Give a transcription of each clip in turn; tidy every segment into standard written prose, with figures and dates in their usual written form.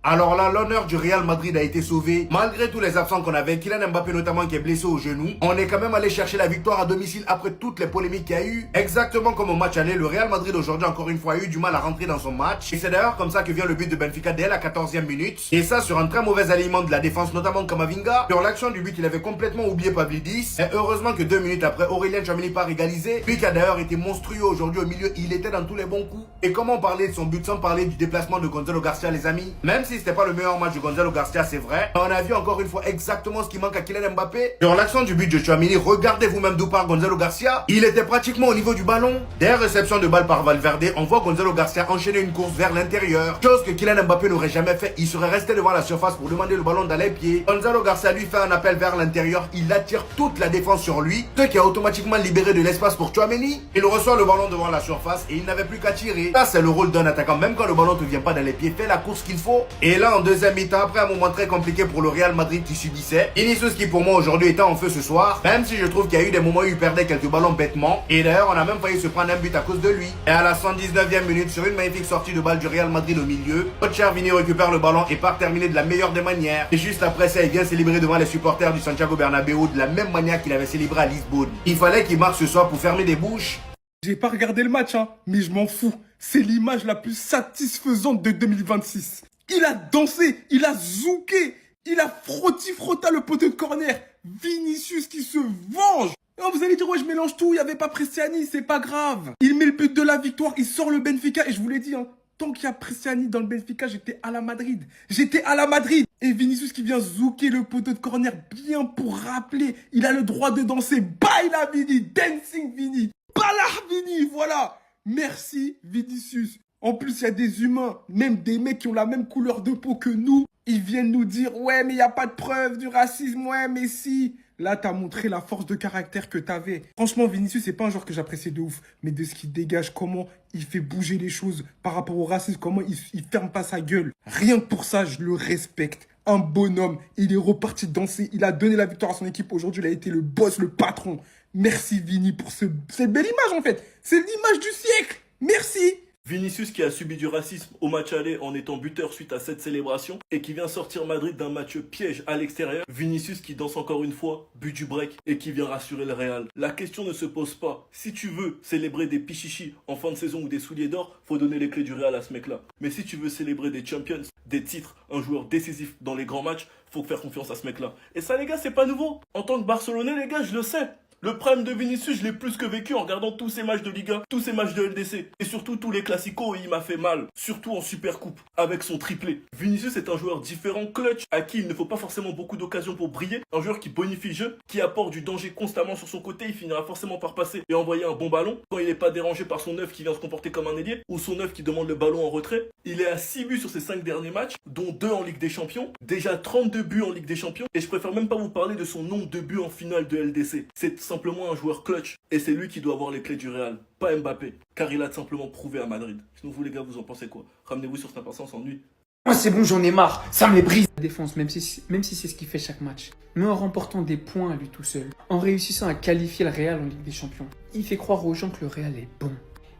Alors là, l'honneur du Real Madrid a été sauvé. Malgré tous les absents qu'on avait, Kylian Mbappé notamment qui est blessé au genou, on est quand même allé chercher la victoire à domicile après toutes les polémiques qu'il y a eu. Exactement comme au match aller, le Real Madrid aujourd'hui encore une fois a eu du mal à rentrer dans son match. Et c'est d'ailleurs comme ça que vient le but de Benfica dès la 14e minute. Et ça sur un très mauvais alignement de la défense, notamment Camavinga. Sur l'action du but, il avait complètement oublié Pavlidis. Et heureusement que 2 minutes après, Aurélien Tchouaméni part égaliser. Lui qui a d'ailleurs été monstrueux aujourd'hui au milieu, il était dans tous les bons coups. Et comment parler de son but sans parler du déplacement de Gonzalo Garcia, les amis? Même si c'était pas le meilleur match de Gonzalo Garcia, c'est vrai. On a vu encore une fois exactement ce qui manque à Kylian Mbappé. Sur l'action du but de Tchouaméni, regardez vous-même d'où part Gonzalo Garcia. Il était pratiquement au niveau du ballon. Dès réception de balle par Valverde, on voit Gonzalo Garcia enchaîner une course vers l'intérieur. Chose que Kylian Mbappé n'aurait jamais fait. Il serait resté devant la surface pour demander le ballon dans les pieds. Gonzalo Garcia lui fait un appel vers l'intérieur. Il attire toute la défense sur lui. Ce qui a automatiquement libéré de l'espace pour Tchouaméni. Il reçoit le ballon devant la surface et il n'avait plus qu'à tirer. Ça, c'est le rôle d'un attaquant. Même quand le ballon ne te vient pas dans les pieds, fais la course qu'il faut. Et là, en deuxième mi-temps, après un moment très compliqué pour le Real Madrid qui subissait, Vinicius qui pour moi aujourd'hui était en feu ce soir, même si je trouve qu'il y a eu des moments où il perdait quelques ballons bêtement. Et d'ailleurs, on a même failli se prendre un but à cause de lui. Et à la 119e minute, sur une magnifique sortie de balle du Real Madrid au milieu, notre cher Vini récupère le ballon et part terminer de la meilleure des manières. Et juste après ça, il vient célébrer devant les supporters du Santiago Bernabéu de la même manière qu'il avait célébré à Lisbonne. Il fallait qu'il marque ce soir pour fermer des bouches. J'ai pas regardé le match, hein, mais je m'en fous. C'est l'image la plus satisfaisante de 2026. Il a dansé, il a zouké, il a frotta le poteau de corner. Vinicius qui se venge. Oh, vous allez dire, ouais, je mélange tout, il n'y avait pas Prestiani, c'est pas grave. Il met le but de la victoire, il sort le Benfica, et je vous l'ai dit, hein, tant qu'il y a Prestiani dans le Benfica, j'étais à la Madrid. J'étais à la Madrid. Et Vinicius qui vient zouker le poteau de corner bien pour rappeler, il a le droit de danser. Baila Vini, dancing Vini. Balah Vini, voilà. Merci Vinicius. En plus, il y a des humains, même des mecs qui ont la même couleur de peau que nous. Ils viennent nous dire, ouais, mais il n'y a pas de preuve du racisme, ouais, mais si. Là, t'as montré la force de caractère que t'avais. Franchement, Vinicius, c'est pas un joueur que j'apprécie de ouf, mais de ce qu'il dégage, comment il fait bouger les choses par rapport au racisme, comment il ferme pas sa gueule. Rien que pour ça, je le respecte. Un bonhomme, il est reparti danser, il a donné la victoire à son équipe. Aujourd'hui, il a été le boss, le patron. Merci Vini pour cette belle image en fait. C'est l'image du siècle. Merci. Vinicius qui a subi du racisme au match aller en étant buteur suite à cette célébration et qui vient sortir Madrid d'un match piège à l'extérieur. Vinicius qui danse encore une fois, but du break et qui vient rassurer le Real. La question ne se pose pas. Si tu veux célébrer des pichichis en fin de saison ou des souliers d'or, faut donner les clés du Real à ce mec-là. Mais si tu veux célébrer des champions, des titres, un joueur décisif dans les grands matchs, faut faire confiance à ce mec-là. Et ça les gars, c'est pas nouveau. En tant que Barcelonais les gars, je le sais. Le prime de Vinicius, je l'ai plus que vécu en regardant tous ces matchs de Liga, tous ces matchs de LDC, et surtout tous les classicos où il m'a fait mal, surtout en Super Coupe, avec son triplé. Vinicius est un joueur différent, clutch, à qui il ne faut pas forcément beaucoup d'occasions pour briller, un joueur qui bonifie le jeu, qui apporte du danger constamment sur son côté, il finira forcément par passer et envoyer un bon ballon, quand il n'est pas dérangé par son neuf qui vient se comporter comme un ailier, ou son neuf qui demande le ballon en retrait. Il est à 6 buts sur ses 5 derniers matchs, dont 2 en Ligue des Champions, déjà 32 buts en Ligue des Champions, et je préfère même pas vous parler de son nombre de buts en finale de LDC. C'est simplement un joueur clutch et c'est lui qui doit avoir les clés du Real, pas Mbappé, car il a tout simplement prouvé à Madrid. Sinon vous les gars, vous en pensez quoi? Ramenez-vous sur Snap, on s'ennuie. Moi c'est bon, j'en ai marre, ça me les brise. La défense, même si c'est ce qu'il fait chaque match. Mais en remportant des points à lui tout seul, en réussissant à qualifier le Real en Ligue des Champions, il fait croire aux gens que le Real est bon.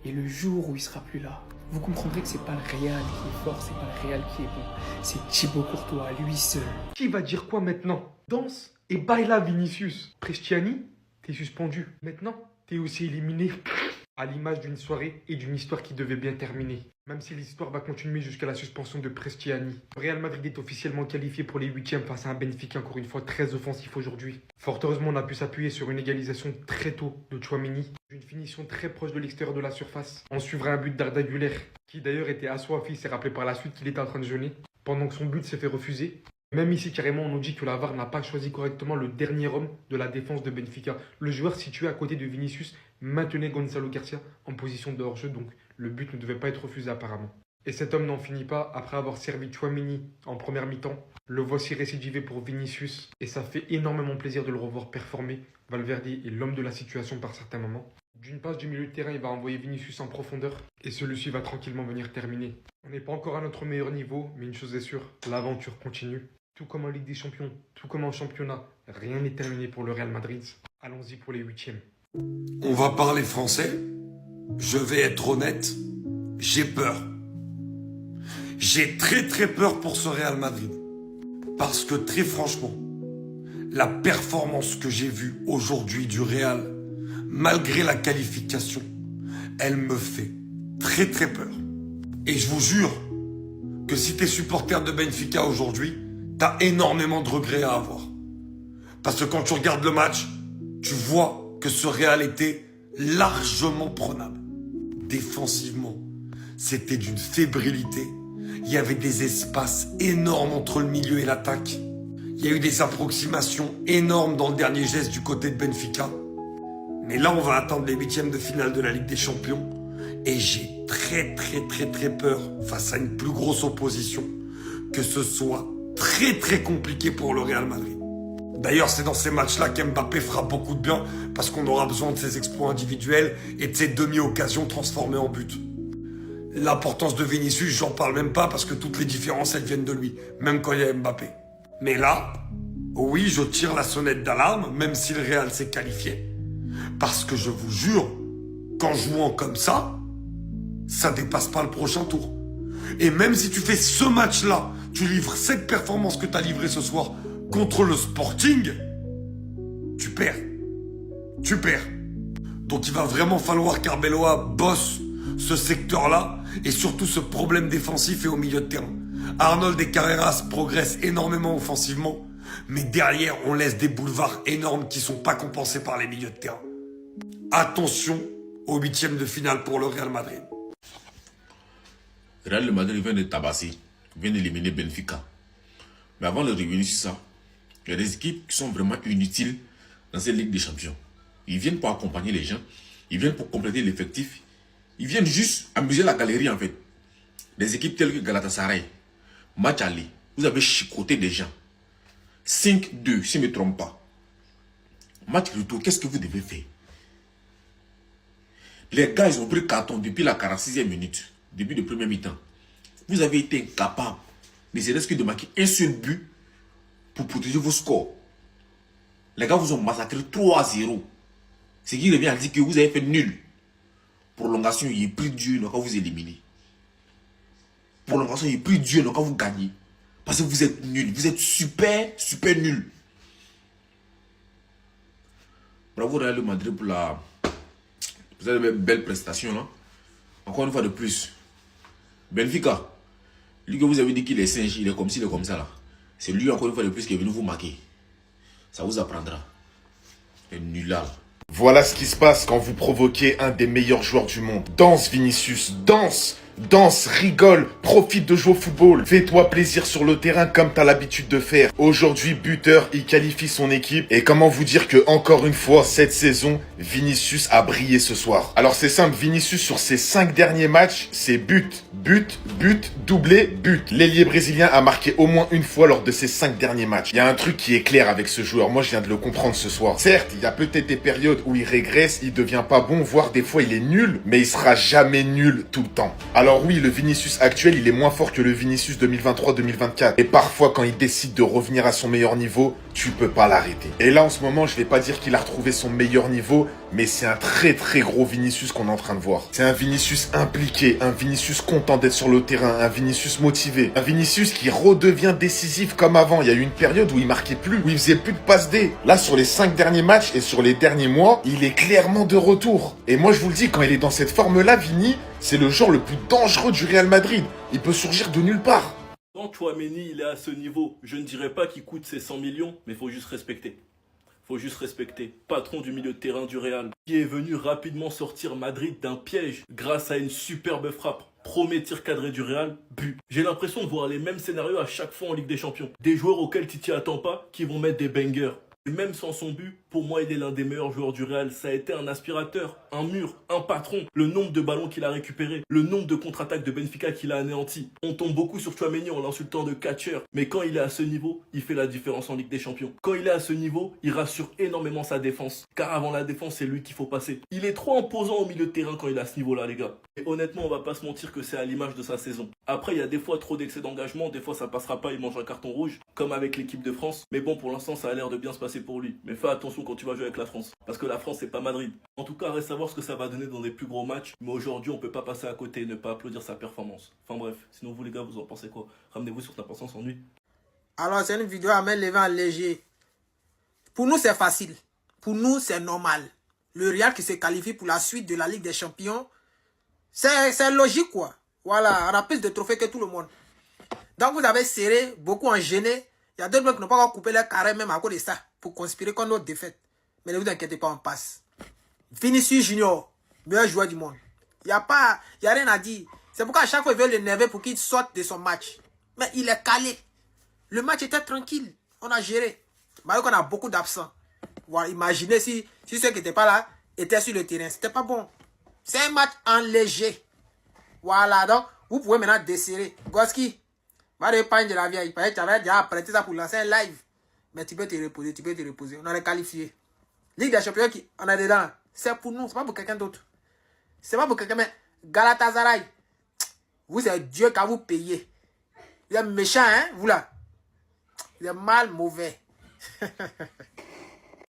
Et le jour où il sera plus là, vous comprendrez que c'est pas le Real qui est fort, c'est pas le Real qui est bon. C'est Thibaut Courtois, lui seul. Qui va dire quoi maintenant? Danse et baila Vinicius. Prestiani, t'es suspendu. Maintenant, t'es aussi éliminé. À l'image d'une soirée et d'une histoire qui devait bien terminer. Même si l'histoire va continuer jusqu'à la suspension de Prestiani. Le Real Madrid est officiellement qualifié pour les huitièmes face à un Benfica encore une fois très offensif aujourd'hui. Fort heureusement, on a pu s'appuyer sur une égalisation très tôt de Tchouaméni. Une finition très proche de l'extérieur de la surface. En suivra un but d'Arda Güler, qui d'ailleurs était assoiffé, il s'est rappelé par la suite qu'il était en train de jeûner. Pendant que son but s'est fait refuser. Même ici, carrément, on nous dit que la VAR n'a pas choisi correctement le dernier homme de la défense de Benfica. Le joueur situé à côté de Vinicius maintenait Gonzalo Garcia en position de hors-jeu, donc le but ne devait pas être refusé apparemment. Et cet homme n'en finit pas, après avoir servi Tchouaméni en première mi-temps. Le voici récidivé pour Vinicius, et ça fait énormément plaisir de le revoir performer. Valverde est l'homme de la situation par certains moments. D'une passe du milieu de terrain, il va envoyer Vinicius en profondeur, et celui-ci va tranquillement venir terminer. On n'est pas encore à notre meilleur niveau, mais une chose est sûre, l'aventure continue. Tout comme en Ligue des Champions, tout comme en championnat, rien n'est terminé pour le Real Madrid. Allons-y pour les huitièmes. On va parler français. Je vais être honnête, j'ai peur. J'ai très peur pour ce Real Madrid. Parce que très franchement, la performance que j'ai vue aujourd'hui du Real, malgré la qualification, elle me fait très peur. Et je vous jure que si t'es supporter de Benfica aujourd'hui, t'as énormément de regrets à avoir. Parce que quand tu regardes le match, tu vois que ce Real était largement prenable. Défensivement, c'était d'une fébrilité. Il y avait des espaces énormes entre le milieu et l'attaque. Il y a eu des approximations énormes dans le dernier geste du côté de Benfica. Mais là, on va attendre les huitièmes de finale de la Ligue des Champions. Et j'ai très peur, face à une plus grosse opposition, que ce soit très compliqué pour le Real Madrid. D'ailleurs, c'est dans ces matchs-là qu'Mbappé fera beaucoup de bien, parce qu'on aura besoin de ses exploits individuels et de ses demi-occasions transformées en but. L'importance de Vinicius, j'en parle même pas, parce que toutes les différences, elles viennent de lui, même quand il y a Mbappé. Mais là, oui, je tire la sonnette d'alarme, même si le Real s'est qualifié. Parce que je vous jure, qu'en jouant comme ça dépasse pas le prochain tour. Et même si tu fais ce match-là, tu livres cette performance que tu as livrée ce soir contre le Sporting, tu perds. Tu perds. Donc il va vraiment falloir qu'Arbeloa bosse ce secteur-là et surtout ce problème défensif et au milieu de terrain. Arnold et Carreras progressent énormément offensivement, mais derrière on laisse des boulevards énormes qui sont pas compensés par les milieux de terrain. Attention aux huitièmes de finale pour le Real Madrid. Real Madrid vient de tabasser, vient d'éliminer Benfica. Mais avant de revenir sur ça, il y a des équipes qui sont vraiment inutiles dans cette Ligue des Champions. Ils viennent pour accompagner les gens, ils viennent pour compléter l'effectif, ils viennent juste amuser la galerie en fait. Des équipes telles que Galatasaray, match aller, vous avez chicoté des gens. 5-2, si je ne me trompe pas. Match retour, qu'est-ce que vous devez faire? Les gars, ils ont pris carton depuis la 46e minute, depuis le premier mi-temps. Vous avez été incapable, ne serait-ce que de marquer un seul but pour protéger vos scores. Les gars vous ont massacré 3-0. Ce qui revient à dire que vous avez fait nul. Prolongation, il est pris Dieu, donc vous éliminez. Prolongation, il est pris Dieu, donc vous gagnez. Parce que vous êtes nul. Vous êtes super nul. Bravo Real Madrid pour la... Vous avez une belle prestation là. Encore une fois de plus. Benfica. Lui que vous avez dit qu'il est singe, il est comme ci, il est comme ça là. C'est lui encore une fois de plus qui est venu vous marquer. Ça vous apprendra. C'est nul là. Voilà ce qui se passe quand vous provoquez un des meilleurs joueurs du monde. Danse Vinicius, danse! Danse, rigole, profite de jouer au football. Fais-toi plaisir sur le terrain comme t'as l'habitude de faire. Aujourd'hui, buteur, il qualifie son équipe. Et comment vous dire que, encore une fois, cette saison, Vinicius a brillé ce soir. Alors c'est simple, Vinicius sur ses 5 derniers matchs, c'est but, doublé, but. L'ailier brésilien a marqué au moins une fois lors de ses 5 derniers matchs. Il y a un truc qui est clair avec ce joueur. Moi, je viens de le comprendre ce soir. Certes, il y a peut-être des périodes où il régresse, il devient pas bon, voire des fois il est nul, mais il sera jamais nul tout le temps. Alors oui, le Vinicius actuel, il est moins fort que le Vinicius 2023-2024. Et parfois, quand il décide de revenir à son meilleur niveau, tu peux pas l'arrêter. Et là, en ce moment, je vais pas dire qu'il a retrouvé son meilleur niveau, mais c'est un très gros Vinicius qu'on est en train de voir. C'est un Vinicius impliqué, un Vinicius content d'être sur le terrain, un Vinicius motivé, un Vinicius qui redevient décisif comme avant. Il y a eu une période où il marquait plus, où il faisait plus de passes D. Là, sur les 5 derniers matchs et sur les derniers mois, il est clairement de retour. Et moi, je vous le dis, quand il est dans cette forme-là, Vini, c'est le joueur le plus dangereux du Real Madrid. Il peut surgir de nulle part. Quand Tchouaméni il est à ce niveau, je ne dirais pas qu'il coûte ses 100 millions, mais il faut juste respecter. Faut juste respecter. Patron du milieu de terrain du Real, qui est venu rapidement sortir Madrid d'un piège grâce à une superbe frappe. Premier tir cadré du Real, but. J'ai l'impression de voir les mêmes scénarios à chaque fois en Ligue des Champions. Des joueurs auxquels tu t'y attends pas, qui vont mettre des bangers. Et même sans son but, pour moi, il est l'un des meilleurs joueurs du Real. Ça a été un aspirateur, un mur, un patron. Le nombre de ballons qu'il a récupérés, le nombre de contre-attaques de Benfica qu'il a anéanti. On tombe beaucoup sur Tchouaméni en l'insultant de catcher. Mais quand il est à ce niveau, il fait la différence en Ligue des Champions. Quand il est à ce niveau, il rassure énormément sa défense. Car avant la défense, c'est lui qu'il faut passer. Il est trop imposant au milieu de terrain quand il est à ce niveau-là, les gars. Et honnêtement, on va pas se mentir que c'est à l'image de sa saison. Après, il y a des fois trop d'excès d'engagement. Des fois, ça passera pas, il mange un carton rouge. Comme avec l'équipe de France. Mais bon, pour l'instant, ça a l'air de bien se passer c'est pour lui. Mais fais attention quand tu vas jouer avec la France. Parce que la France, c'est pas Madrid. En tout cas, reste à voir ce que ça va donner dans les plus gros matchs. Mais aujourd'hui, on peut pas passer à côté et ne pas applaudir sa performance. Enfin bref, sinon vous les gars, vous en pensez quoi? Ramenez-vous sur ta pensée sans nuit. Alors, c'est une vidéo à main levée en léger. Pour nous, c'est facile. Pour nous, c'est normal. Le Real qui se qualifie pour la suite de la Ligue des Champions, c'est logique, quoi. Voilà, on a plus de trophées que tout le monde. Donc, vous avez serré, beaucoup en gêné. Il y a d'autres mecs qui n'ont pas encore coupé leur carré même à cause de ça, pour conspirer contre notre défaite. Mais ne vous inquiétez pas, on passe. Vinicius Junior, meilleur joueur du monde. Il n'y a rien à dire. C'est pourquoi à chaque fois, ils veulent l'énerver pour qu'il sorte de son match. Mais il est calé. Le match était tranquille. On a géré. Malgré qu'on a beaucoup d'absents. Voilà, imaginez si ceux qui n'étaient pas là étaient sur le terrain. C'était pas bon. C'est un match en léger. Voilà, donc, vous pouvez maintenant desserrer. Goski, va reprendre de la vieille. Tu avais déjà prêté ça pour lancer un live. Mais tu peux te reposer, On a qualifié. Ligue des champions, on est dedans. C'est pour nous, c'est pas pour quelqu'un d'autre. C'est pas pour quelqu'un, mais Galatasaray, vous êtes Dieu qui vous payé. Vous êtes méchant, hein, vous là. Vous êtes mal mauvais.